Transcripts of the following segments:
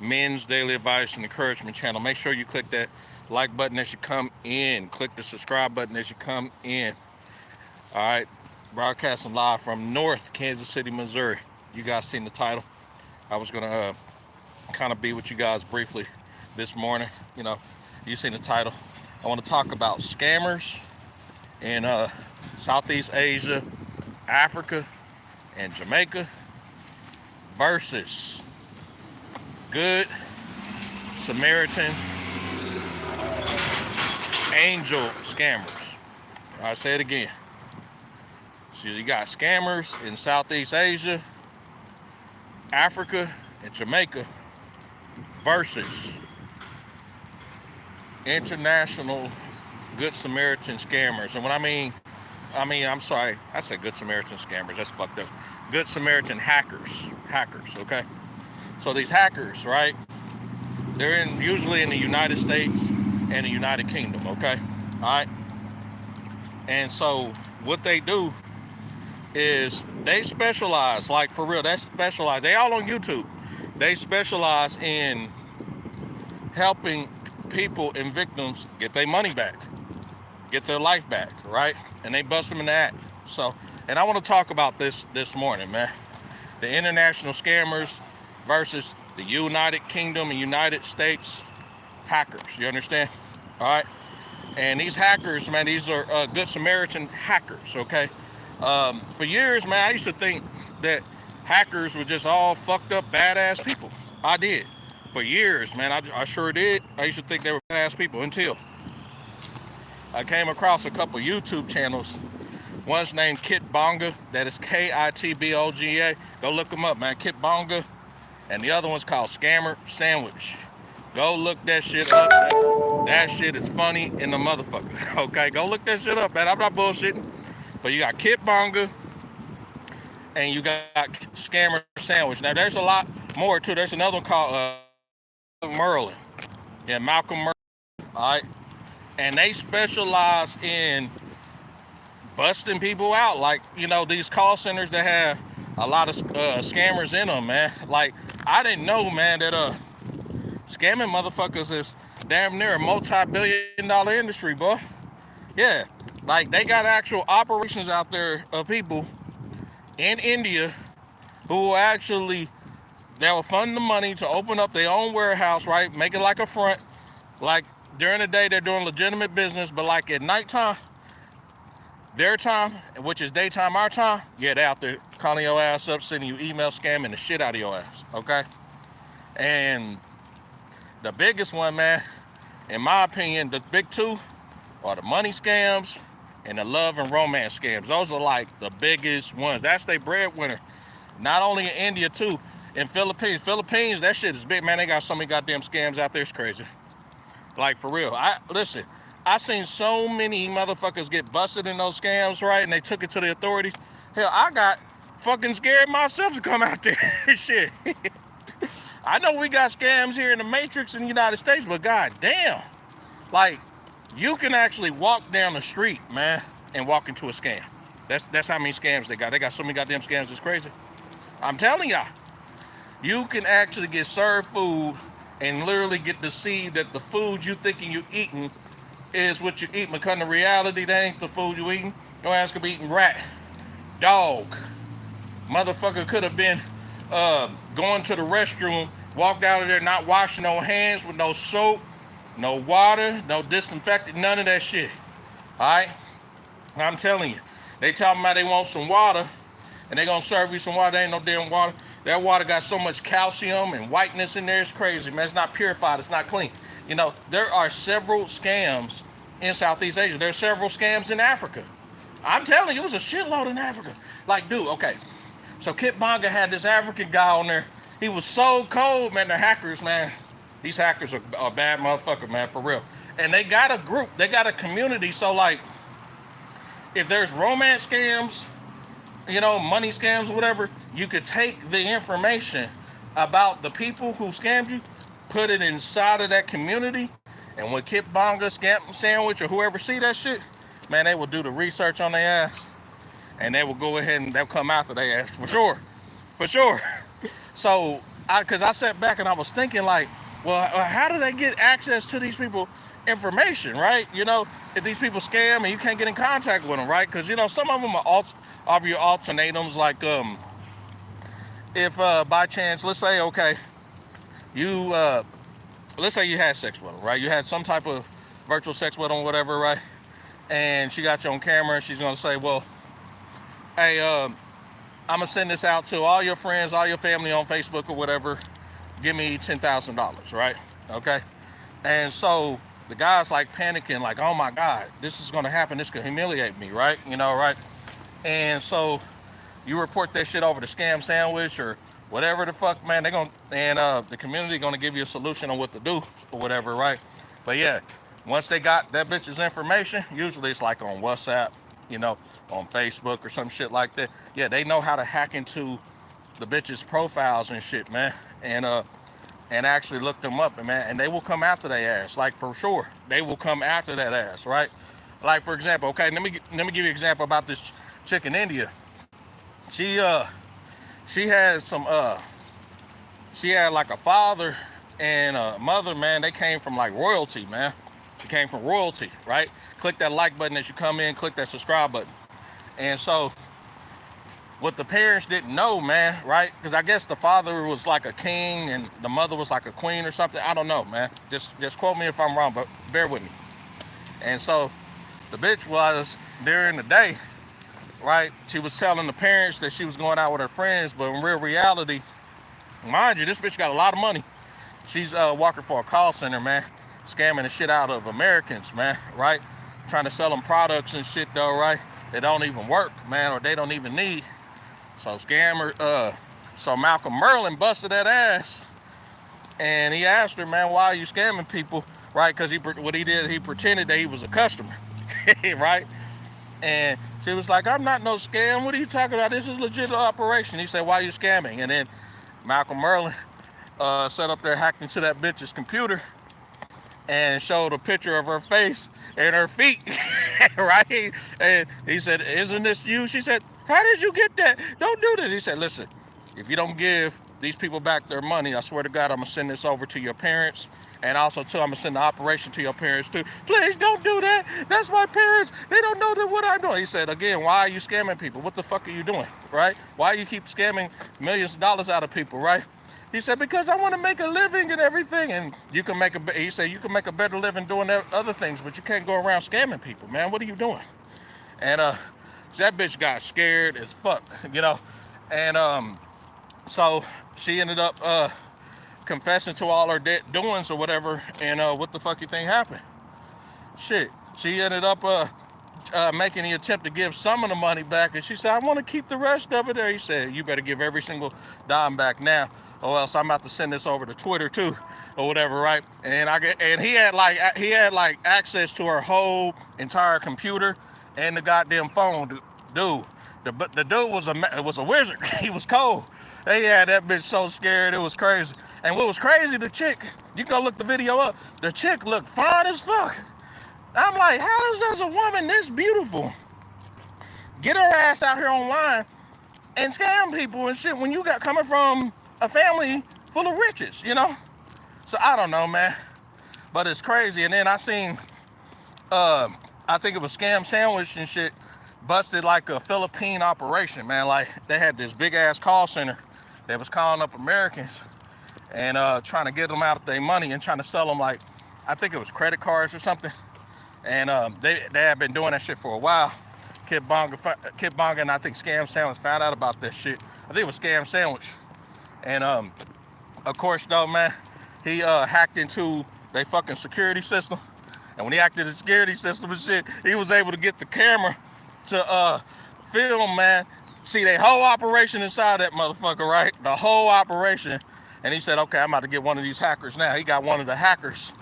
Men's Daily Advice and Encouragement channel. Make sure you click that like button as you come in. Click the subscribe button as you come in. All right, broadcasting live from North Kansas City, Missouri. You guys seen the title. I was going to kind of be with you guys briefly this morning. You seen the title. I want to talk about scammers in Southeast Asia, Africa, and Jamaica versus good Samaritan angel scammers. I say it again. So you got scammers in Southeast Asia, Africa, and Jamaica versus international Good Samaritan scammers. And when I'm sorry, I said Good Samaritan scammers, that's fucked up. Good Samaritan hackers, okay? So these hackers, right, they're usually in the United States and the United Kingdom, okay? All right? And so what they do is they specialize, like for real, they all on YouTube. They specialize in helping people and victims get their money back, get their life back, right? And they bust them in the act. So, and I want to talk about this morning, man. The international scammers versus the United Kingdom and United States hackers. You understand? All right. And these hackers, man, these are Good Samaritan hackers, okay? For years, man, I used to think that hackers were just all fucked up, badass people. I did. For years, man, I sure did. I used to think they were badass people until I came across a couple YouTube channels. One's named Kit Bonga, that is Kitboga. Go look them up, man, Kit Bonga. And the other one's called Scammer Sandwich. Go look that shit up. That shit is funny in the motherfucker. Okay, go look that shit up, man. I'm not bullshitting. But you got Kit Bonga and you got Scammer Sandwich. Now there's a lot more too. There's another one called Merlin. Yeah, Malcolm Merlin. All right. And they specialize in busting people out. Like, these call centers that have a lot of scammers in them, man. Like, I didn't know, man, that scamming motherfuckers is damn near a multi-billion-dollar industry, boy. Yeah. Like, they got actual operations out there of people in India who will they'll fund the money to open up their own warehouse, right? Make it like a front. Like, during the day, they're doing legitimate business, but like at nighttime, their time, which is daytime, our time, yeah, they're out there calling your ass up, sending you email, scamming the shit out of your ass, okay? And the biggest one, man, in my opinion, the big two are the money scams and the love and romance scams. Those are like the biggest ones. That's their breadwinner. Not only in India, too, in Philippines, that shit is big, man. They got so many goddamn scams out there, it's crazy. Like, for real. I seen so many motherfuckers get busted in those scams, right? And they took it to the authorities. Hell, I got fucking scared myself to come out there. Shit. I know we got scams here in the Matrix in the United States, but goddamn. Like, you can actually walk down the street, man, and walk into a scam. That's how many scams they got. They got so many goddamn scams, it's crazy. I'm telling y'all. You can actually get served food and literally get deceived that the food you thinking you eating is what you eating, because in reality, that ain't the food you eating. Your ass could be eating rat, dog. Motherfucker could have been going to the restroom, walked out of there not washing no hands with no soap, no water, no disinfectant, none of that shit. Alright? I'm telling you. They talking about they want some water, and they gonna serve you some water. There ain't no damn water. That water got so much calcium and whiteness in there, it's crazy, man. It's not purified, it's not clean. There are several scams in Southeast Asia. There are several scams in Africa. I'm telling you, it was a shitload in Africa. Like, dude, okay. So Kit Bonga had this African guy on there. He was so cold, man. The hackers, man. These hackers are a bad motherfucker, man, for real. And they got a group. They got a community. So, like, if there's romance scams, money scams, whatever, you could take the information about the people who scammed you, put it inside of that community, and when Kit Bonga, Scam Sandwich, or whoever see that shit, man, they will do the research on their ass, and they will go ahead and they'll come after their ass for sure. So because I sat back and I was thinking like, well, how do they get access to these people information, right? You know, if these people scam and you can't get in contact with them, right? Because, you know, some of them are offer you ultimatums like, if by chance, let's say, okay, you, let's say you had sex with them, right? You had some type of virtual sex with them, whatever, right? And she got you on camera and she's going to say, well, hey, I'm going to send this out to all your friends, all your family on Facebook or whatever. Give me $10,000, right? Okay. And so the guy's like panicking, like, oh my God, this is going to happen. This could humiliate me, right? You know, right? And so you report that shit over to Scam Sandwich or whatever the fuck, man. They're going to, and the community going to give you a solution on what to do or whatever, right? But yeah, once they got that bitch's information, usually it's like on WhatsApp, you know, on Facebook or some shit like that. Yeah, they know how to hack into the bitches' profiles and shit, man, and actually look them up, man, and they will come after their ass, like for sure. They will come after that ass, right? Like for example, okay, let me give you an example about this chick in India. She had she had like a father and a mother, man. They came from like royalty, man. She came from royalty, right? Click that like button as you come in, click that subscribe button. And so what the parents didn't know, man, right? Because I guess the father was like a king and the mother was like a queen or something. I don't know, man. Just quote me if I'm wrong, but bear with me. And so the bitch was, during the day, right, she was telling the parents that she was going out with her friends, but in real reality, mind you, this bitch got a lot of money. She's working for a call center, man, scamming the shit out of Americans, man, right? Trying to sell them products and shit, though, right? They don't even work, man, or they don't even need. So so Malcolm Merlin busted that ass, and he asked her, man, why are you scamming people, right? Because what he did, he pretended that he was a customer, right? And she was like, I'm not no scam. What are you talking about? This is legit operation. He said, why are you scamming? And then Malcolm Merlin sat up there, hacked into that bitch's computer, and showed a picture of her face and her feet, right? And he said, isn't this you? She said, how did you get that? Don't do this. He said, listen, if you don't give these people back their money, I swear to God, I'm going to send this over to your parents. And also, too, I'm going to send the operation to your parents, too. Please don't do that. That's my parents. They don't know what I'm doing. He said, again, why are you scamming people? What the fuck are you doing, right? Why you keep scamming millions of dollars out of people, right? He said, because I want to make a living and everything. And you can make he said, you can make a better living doing other things, but you can't go around scamming people, man. What are you doing? And that bitch got scared as fuck, you know. And so she ended up confessing to all her doings or whatever. And what the fuck you think happened? Shit. She ended up making the attempt to give some of the money back. And she said, I want to keep the rest of it there. He said, you better give every single dime back now, or else I'm about to send this over to Twitter too, or whatever, right? And he had like access to her whole entire computer and the goddamn phone, dude. The dude was a wizard. He was cold. They had that bitch so scared, it was crazy. And what was crazy, the chick, you can go look the video up, the chick looked fine as fuck. I'm like, how does a woman this beautiful get her ass out here online and scam people and shit when you got coming from a family full of riches, you know? So I don't know, man, but it's crazy. And then I seen, I think it was Scam Sandwich and shit, busted like a Philippine operation, man. Like they had this big ass call center that was calling up Americans and trying to get them out of their money and trying to sell them, like, I think it was credit cards or something. And they had been doing that shit for a while. Kid Bonga and I think Scam Sandwich found out about that shit. I think it was Scam Sandwich. And of course, though, man, he hacked into their fucking security system. And when he hacked into the security system and shit, he was able to get the camera to film, man. See, their whole operation inside that motherfucker, right? The whole operation. And he said, okay, I'm about to get one of these hackers now. He got one of the hackers,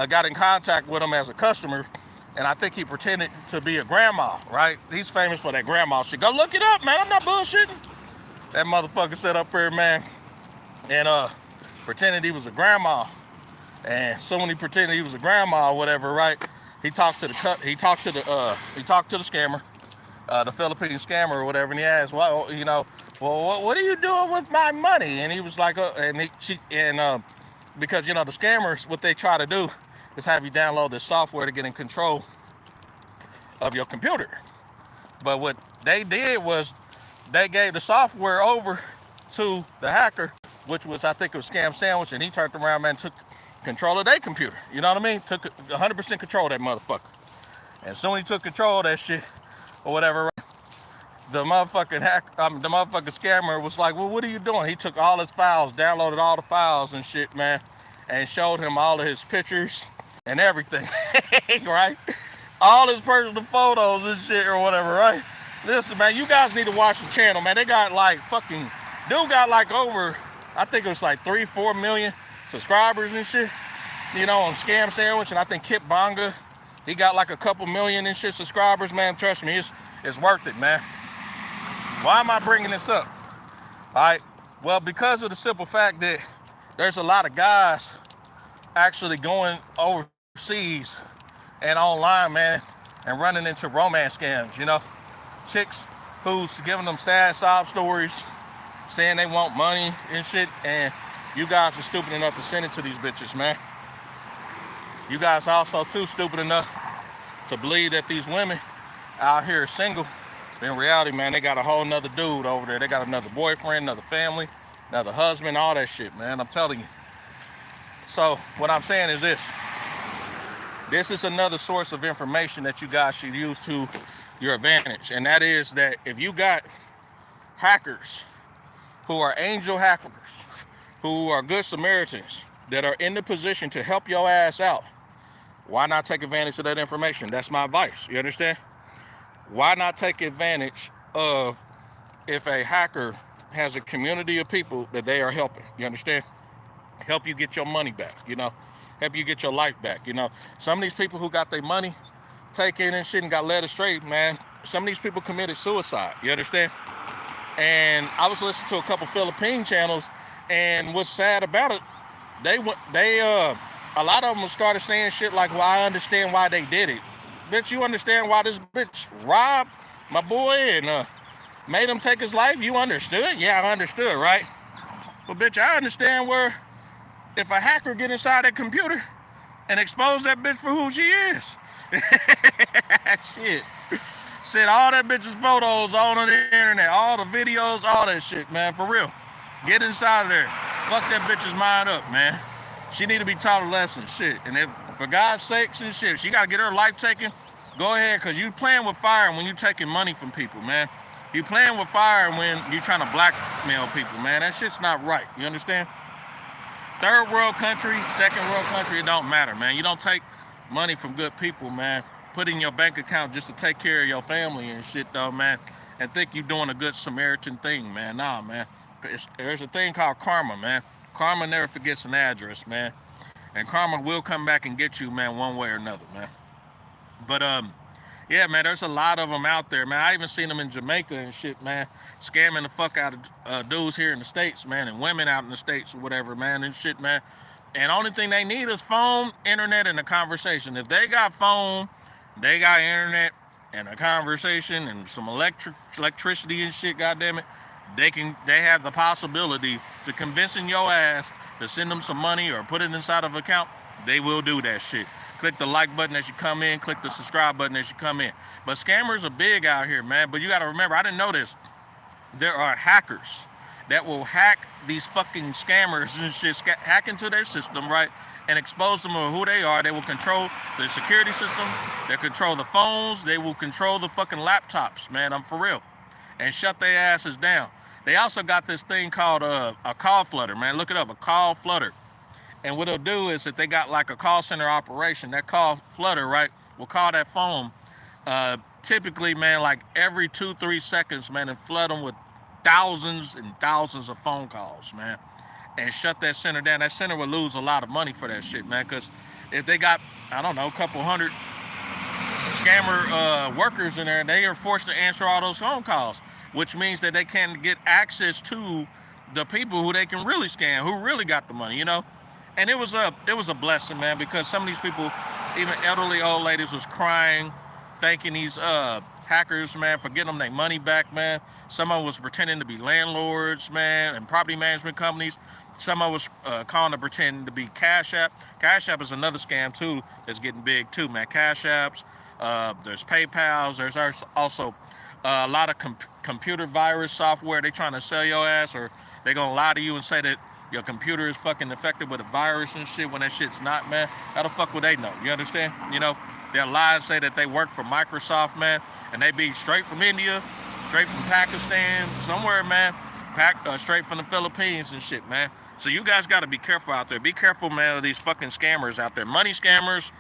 got in contact with him as a customer. And I think he pretended to be a grandma, right? He's famous for that grandma shit. Go look it up, man. I'm not bullshitting. That motherfucker sat up here, man, and pretended he was a grandma. And so when he pretended he was a grandma or whatever, right? He talked to the scammer, the Philippine scammer or whatever, and he asked, well, you know, well, what are you doing with my money? And he was like, because the scammers, what they try to do is have you download this software to get in control of your computer. But what they did was they gave the software over to the hacker, which was, I think it was Scam Sandwich, and he turned around, man, took control of their computer. You know what I mean? Took 100% control of that motherfucker. And soon he took control of that shit, or whatever, the motherfucking the motherfucking scammer was like, well, what are you doing? He took all his files, downloaded all the files and shit, man, and showed him all of his pictures and everything, right? All his personal photos and shit or whatever, right? Listen, man, you guys need to watch the channel, man. They got like dude got like over, I think it was like 3-4 million subscribers and shit, on Scam Sandwich. And I think Kip Bonga, he got like a couple million and shit subscribers, man. Trust me, it's worth it, man. Why am I bringing this up? All right, well, because of the simple fact that there's a lot of guys actually going overseas and online, man, and running into romance scams, chicks who's giving them sad sob stories, saying they want money and shit, and you guys are stupid enough to send it to these bitches, man. You guys also too stupid enough to believe that these women out here are single. In reality, man, they got a whole nother dude over there. They got another boyfriend, another family, another husband, all that shit, man. I'm telling you. So what I'm saying is this. This is another source of information that you guys should use to your advantage. And that is that if you got hackers who are angel hackers, who are good Samaritans, that are in the position to help your ass out, why not take advantage of that information? That's my advice. You understand? Why not take advantage of if a hacker has a community of people that they are helping? You understand? Help you get your money back, help you get your life back. Some of these people who got their money taken and shit and got led astray, man, some of these people committed suicide. You understand? And I was listening to a couple Philippine channels, and what's sad about it, a lot of them started saying shit like, well, I understand why they did it. Bitch, you understand why this bitch robbed my boy and made him take his life? You understood? Yeah, I understood, right? But bitch, I understand where if a hacker get inside that computer and expose that bitch for who she is. Shit. Said all that bitch's photos all on the internet, all the videos, all that shit, man, for real. Get inside of there. Fuck that bitch's mind up, man. She need to be taught a lesson, shit. And if, for God's sakes and shit, she got to get her life taken, go ahead, because you playing with fire when you taking money from people, man. You playing with fire when you trying to blackmail people, man. That shit's not right. You understand? Third world country, second world country, it don't matter, man. You don't take money from good people, man. Put in your bank account just to take care of your family and shit, though, man. And think you doing a good Samaritan thing, man. Nah, man. There's a thing called karma, man. Karma never forgets an address, man. And karma will come back and get you, man, one way or another, man. But, yeah, man, there's a lot of them out there, man. I even seen them in Jamaica and shit, man, scamming the fuck out of dudes here in the States, man, and women out in the States or whatever, man, and shit, man. And only thing they need is phone, internet, and a conversation. If they got phone, they got internet, and a conversation, and some electricity and shit, goddammit, they have the possibility to convincing your ass to send them some money or put it inside of an account. They will do that shit. Click the like button as you come in. Click the subscribe button as you come in. But scammers are big out here, man. But you got to remember, I didn't know this. There are hackers that will hack these fucking scammers and shit, hack into their system, right? And expose them to who they are. They will control the security system. They control the phones. They will control the fucking laptops, man. I'm for real. And shut their asses down. They also got this thing called a call flutter, man. Look it up, a call flutter. And what they'll do is if they got like a call center operation, that call flutter, right, will call that phone typically, man, like every 2-3 seconds, man, and flood them with thousands and thousands of phone calls, man, and shut that center down. That center would lose a lot of money for that shit, man, because if they got, I don't know, a couple hundred scammer workers in there, they are forced to answer all those phone calls, which means that they can't get access to the people who they can really scam, who really got the money, And it was a blessing, man, because some of these people, even elderly old ladies, was crying, thanking these hackers, man, for getting them their money back, man. Some of us pretending to be landlords, man, and property management companies. Some of us calling to pretend to be Cash App. Cash App is another scam too that's getting big too, man. Cash Apps, there's PayPal's, there's also a lot of computer virus software. They trying to sell your ass, or they gonna lie to you and say that your computer is fucking infected with a virus and shit when that shit's not, man. How the fuck would they know? You understand? You know, they'll lie and say that they work for Microsoft, man, and they be straight from India, straight from Pakistan, somewhere, man, straight from the Philippines and shit, man. So you guys got to be careful out there. Be careful, man, of these fucking scammers out there. Money scammers,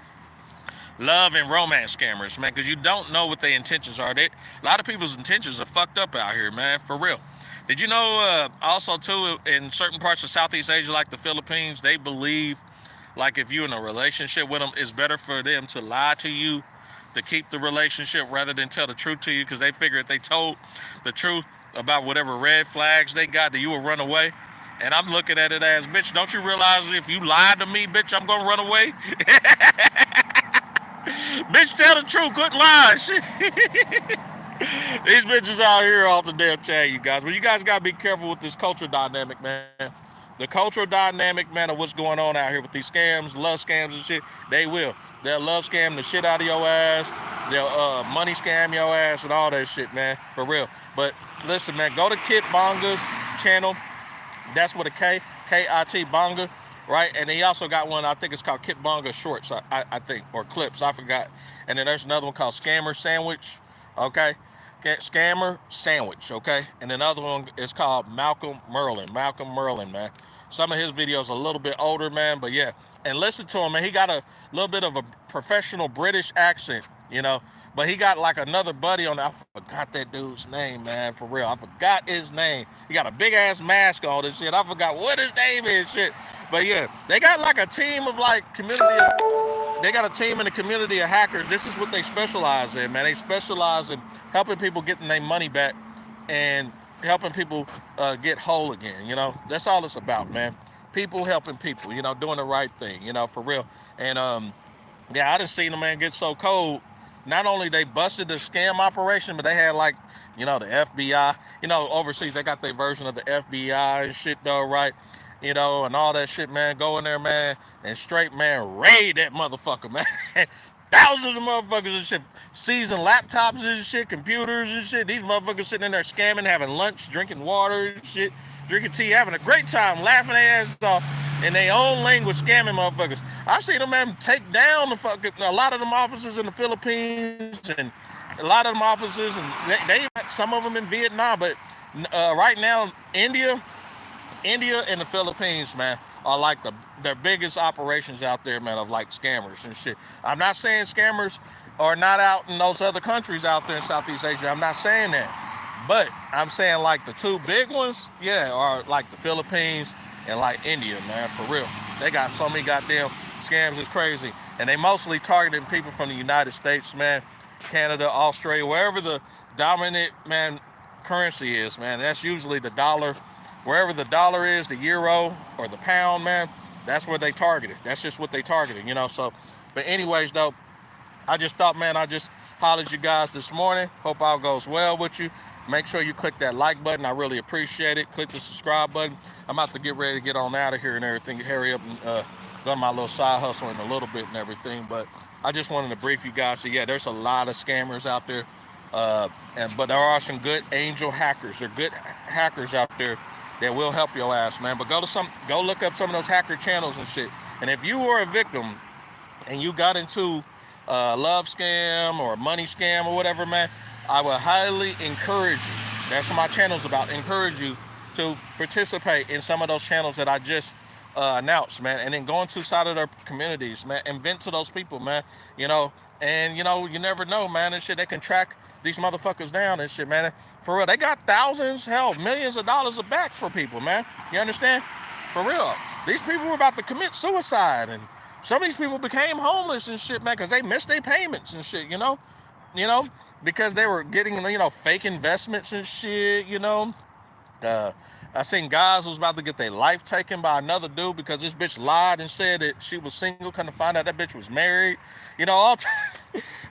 love and romance scammers, man, because you don't know what their intentions are. A lot of people's intentions are fucked up out here, man, for real. Did you know also, too, in certain parts of Southeast Asia, like the Philippines, they believe, like, if you're in a relationship with them, it's better for them to lie to you to keep the relationship rather than tell the truth to you, because they figure if they told the truth about whatever red flags they got, that you will run away. And I'm looking at it as, bitch, don't you realize if you lied to me, bitch, I'm going to run away? Bitch, tell the truth, quit lying. Shit. These bitches out here off the damn chain, you guys. But you guys got to be careful with this cultural dynamic, man. The cultural dynamic, man, of what's going on out here with these scams, love scams and shit, they will. They'll love scam the shit out of your ass. They'll money scam your ass and all that shit, man, for real. But listen, man, go to Kit Bonga's channel. That's with a K, K-I-T, Bonga, right? And he also got one, I think it's called Kit Bonga Shorts, I think, or Clips, I forgot. And then there's another one called Scammer Sandwich, okay? Scammer Sandwich, okay? And another one is called Malcolm Merlin, man. Some of his videos are a little bit older, man, but yeah. And listen to him, man. He got a little bit of a professional British accent, you know? But he got like another buddy on there. I forgot that dude's name, man, for real. I forgot his name. He got a big-ass mask on and shit. I forgot what his name is, shit. But yeah, they got like a team of like they got a team in the community of hackers. This is what they specialize in, man. They specialize in helping people getting their money back and helping people get whole again, you know? That's all it's about, man. People helping people, you know, doing the right thing, you know, for real. And yeah, I done seen them, man, get so cold. Not only they busted the scam operation, but they had like, you know, the FBI, you know, overseas, they got their version of the FBI and shit though, right? You know, and all that shit, man. Go in there, man, and straight, man, raid that motherfucker, man. Thousands of motherfuckers and shit. Seizing laptops and shit, computers and shit. These motherfuckers sitting in there scamming, having lunch, drinking water and shit, drinking tea, having a great time, laughing their asses off in their own language, scamming motherfuckers. I seen them, man, take down the fucking, a lot of them officers in the Philippines and a lot of them officers, and they some of them in Vietnam, but right now, India and the Philippines, man, are like their biggest operations out there, man, of like scammers and shit. I'm not saying scammers are not out in those other countries out there in Southeast Asia. I'm not saying that. But I'm saying like the two big ones, yeah, are like the Philippines and like India, man, for real. They got so many goddamn scams, it's crazy. And they mostly targeting people from the United States, man, Canada, Australia, wherever the dominant, man, currency is, man. That's usually the dollar. Wherever the dollar is, the euro or the pound, man, that's where they targeted. That's just what they targeted, you know. So, but anyways, though, I just thought, man, I just hollered at you guys this morning. Hope all goes well with you. Make sure you click that like button. I really appreciate it. Click the subscribe button. I'm about to get ready to get on out of here and everything. Hurry up and go to my little side hustle in a little bit and everything. But I just wanted to brief you guys. So, yeah, there's a lot of scammers out there. But there are some good angel hackers. There are good hackers out there that will help your ass, man. But go look up some of those hacker channels and shit. And if you were a victim and you got into a love scam or a money scam or whatever, man, I would highly encourage you. That's what my channel's about. Encourage you to participate in some of those channels that I just announced, man. And then go into side of their communities, man, and vent to those people, man. You know, and you know, you never know, man, and shit. They can track these motherfuckers down and shit, man. For real, they got thousands, hell, millions of dollars of back for people, man. You understand? For real. These people were about to commit suicide, and some of these people became homeless and shit, man, because they missed their payments and shit, you know, because they were getting, you know, fake investments and shit, you know, I seen guys who was about to get their life taken by another dude because this bitch lied and said that she was single. Come to find out that bitch was married. You know,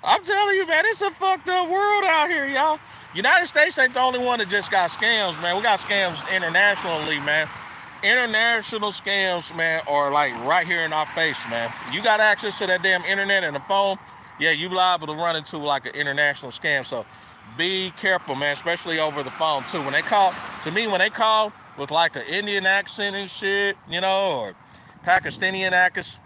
I'm telling you, man, it's a fucked up world out here, y'all. United States ain't the only one that just got scams, man. We got scams internationally, man. International scams, man, are like right here in our face, man. You got access to that damn internet and the phone, yeah, you liable to run into like an international scam. So be careful, man, especially over the phone too. When they call, to me, when they call with like an Indian accent and shit, you know, or Pakistani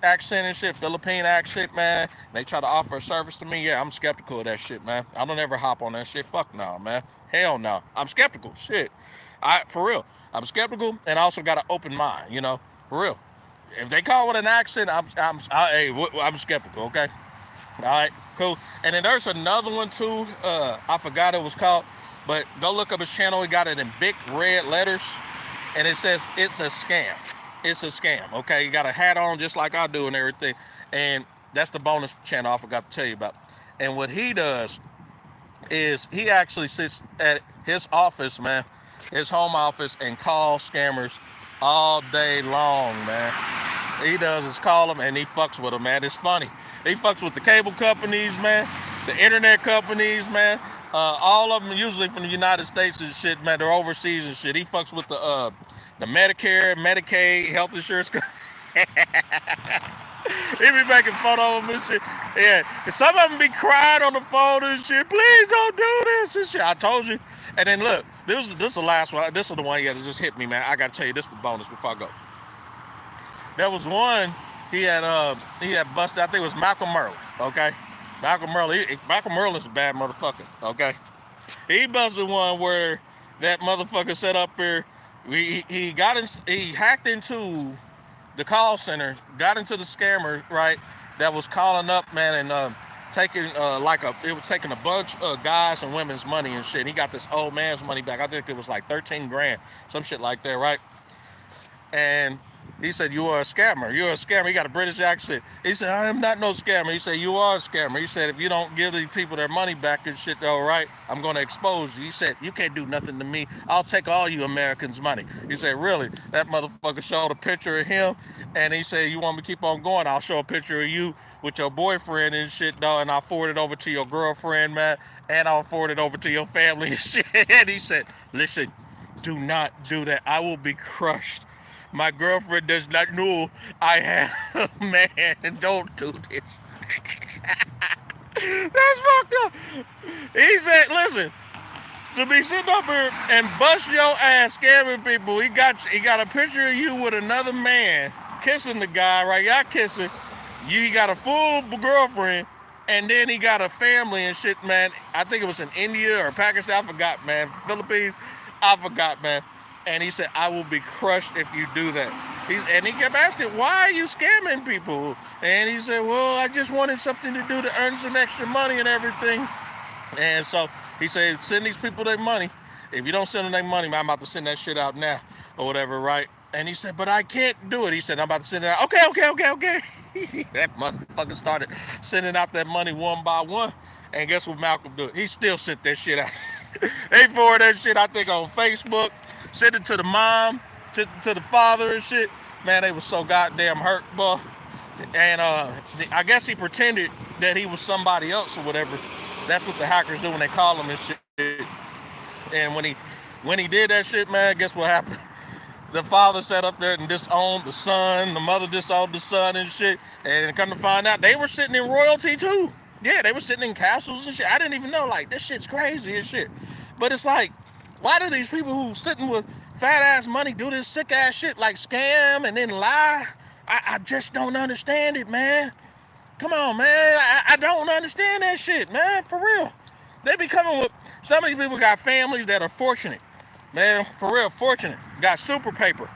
accent and shit, Philippine accent, man, they try to offer a service to me, yeah, I'm skeptical of that shit, man. I don't ever hop on that shit. Fuck no, man. Hell no. I'm skeptical. Shit. For real. I'm skeptical and I also got an open mind, you know, for real. If they call with an accent, I'm skeptical, okay? All right, cool. And then there's another one too. I forgot it was called, but go look up his channel. He got it in big red letters, and it says it's a scam. It's a scam. Okay, you got a hat on just like I do and everything, and that's the bonus channel I forgot to tell you about. And what he does is he actually sits at his office, man, his home office, and calls scammers all day long, man. He does is call them and he fucks with them, man. It's funny. He fucks with the cable companies, man, the internet companies, man. All of them usually from the United States and shit, man. They're overseas and shit. He fucks with the Medicare, Medicaid, health insurance. He be making fun of them and shit. Yeah, and some of them be crying on the phone and shit. Please don't do this and shit. I told you. And then look, this is the last one. This is the one that just hit me, man. I gotta tell you, this is the bonus before I go. There was one he had busted. I think it was Malcolm Merlin. Okay, Malcolm Merlin's a bad motherfucker. Okay, he busted one where that motherfucker set up here. He hacked into the call center, got into the scammer, right, that was calling up, man, and taking it was taking a bunch of guys and women's money and shit. He got this old man's money back. I think it was like 13 grand, some shit like that, right? And he said, you are a scammer. You're a scammer. He got a British accent. He said, I am not no scammer. He said, you are a scammer. He said, if you don't give these people their money back and shit, all right, I'm going to expose you. He said, you can't do nothing to me. I'll take all you Americans' money. He said, really? That motherfucker showed a picture of him, and he said, you want me to keep on going? I'll show a picture of you with your boyfriend and shit, dog, and I'll forward it over to your girlfriend, man, and I'll forward it over to your family and shit. And he said, listen, do not do that. I will be crushed. My girlfriend does not know I have a man, and don't do this. That's fucked up. He said, listen, to be sitting up here and bust your ass scamming people, he got a picture of you with another man kissing the guy, right? Y'all kissing. You got a full girlfriend, and then he got a family and shit, man. I think it was in India or Pakistan. I forgot, man. Philippines. I forgot, man. And he said, I will be crushed if you do that. And he kept asking, why are you scamming people? And he said, well, I just wanted something to do to earn some extra money and everything. And so he said, send these people their money. If you don't send them their money, man, I'm about to send that shit out now or whatever, right? And he said, but I can't do it. He said, I'm about to send it out. Okay. That motherfucker started sending out that money one by one. And guess what Malcolm did? He still sent that shit out. They forwarded that shit, I think, on Facebook. Sent it to the mom, to the father and shit. Man, they was so goddamn hurt, boy. And I guess he pretended that he was somebody else or whatever. That's what the hackers do when they call him and shit. And when he did that shit, man, guess what happened? The father sat up there and disowned the son. The mother disowned the son and shit. And come to find out, they were sitting in royalty too. Yeah, they were sitting in castles and shit. I didn't even know. Like, this shit's crazy and shit. But it's like, why do these people who sitting with fat ass money do this sick ass shit like scam and then lie? I just don't understand it, man. Come on, man. I don't understand that shit, man. For real. They be coming with, some of these people got families that are fortunate. Man, for real, fortunate. Got super paper.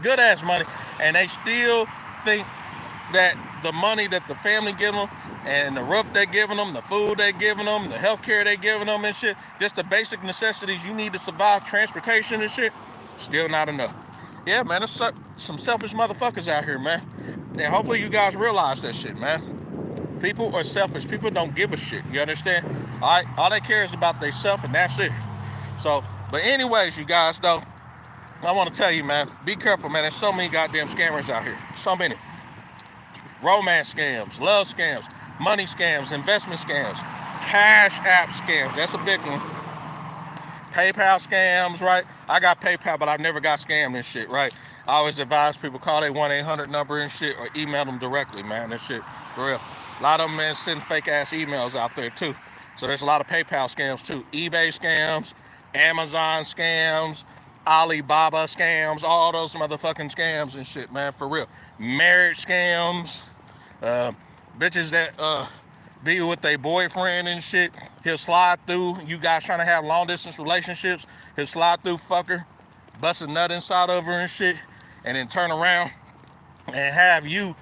Good ass money. And they still think that the money that the family give them and the roof they giving them, the food they giving them, the health care they giving them and shit, just the basic necessities you need to survive, transportation and shit, still not enough. Yeah, man, there's some selfish motherfuckers out here, man. And hopefully you guys realize that shit, man. People are selfish. People don't give a shit. You understand? All right? All they care is about themselves, and that's it. So, but anyways, you guys, though, I want to tell you, man, be careful, man. There's so many goddamn scammers out here. So many. Romance scams, love scams, money scams, investment scams, cash app scams. That's a big one. PayPal scams, right? I got PayPal, but I've never got scammed and shit, right? I always advise people call their 1-800 number and shit or email them directly, man. That shit, for real. A lot of them, man, send fake ass emails out there too. So there's a lot of PayPal scams too. eBay scams, Amazon scams, Alibaba scams, all those motherfucking scams and shit, man, for real. Marriage scams, bitches that be with their boyfriend and shit. He'll slide through. You guys trying to have long distance relationships. He'll slide through fucker, bust a nut inside of her and shit, and then turn around and have you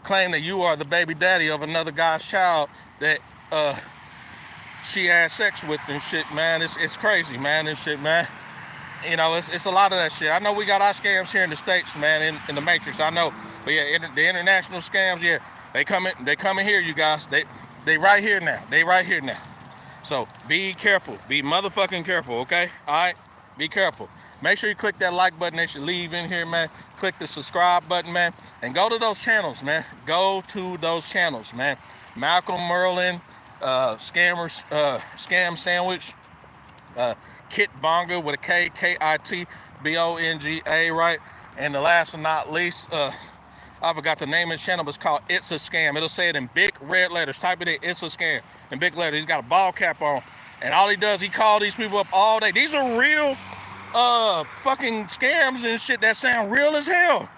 claim that you are the baby daddy of another guy's child that she had sex with and shit, man. It's crazy, man, and shit, man. You know, it's a lot of that shit. I know we got our scams here in the States, man, in the Matrix. I know, but yeah, the international scams, yeah, they coming here, you guys. They right here now. They right here now. So be careful. Be motherfucking careful, okay? All right? Be careful. Make sure you click that like button that you leave in here, man. Click the subscribe button, man. And go to those channels, man. Go to those channels, man. Malcolm Merlin, Scam Sandwich, Kit Bonga with a K, K-I-T-B-O-N-G-A, right? And the last but not least, I forgot the name of the channel, but it's called It's a Scam. It'll say it in big red letters. Type it in, It's a Scam, in big letters. He's got a ball cap on. And all he does, he calls these people up all day. These are real fucking scams and shit that sound real as hell.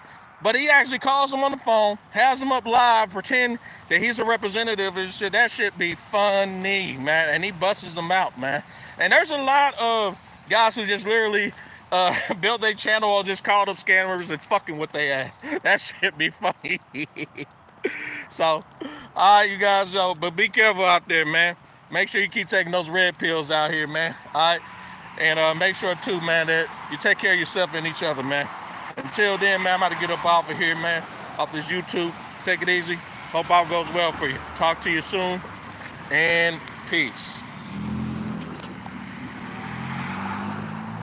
But he actually calls them on the phone, has them up live, pretend that he's a representative and shit. That shit be funny, man. And he busts them out, man. And there's a lot of guys who just literally built their channel or just called up scammers and fucking with their ass. That shit be funny. So, all right, you guys know, but be careful out there, man. Make sure you keep taking those red pills out here, man. All right, and make sure too, man, that you take care of yourself and each other, man. Until then, man, I'm about to get up off of here, man, off this YouTube. Take it easy. Hope all goes well for you. Talk to you soon, and peace.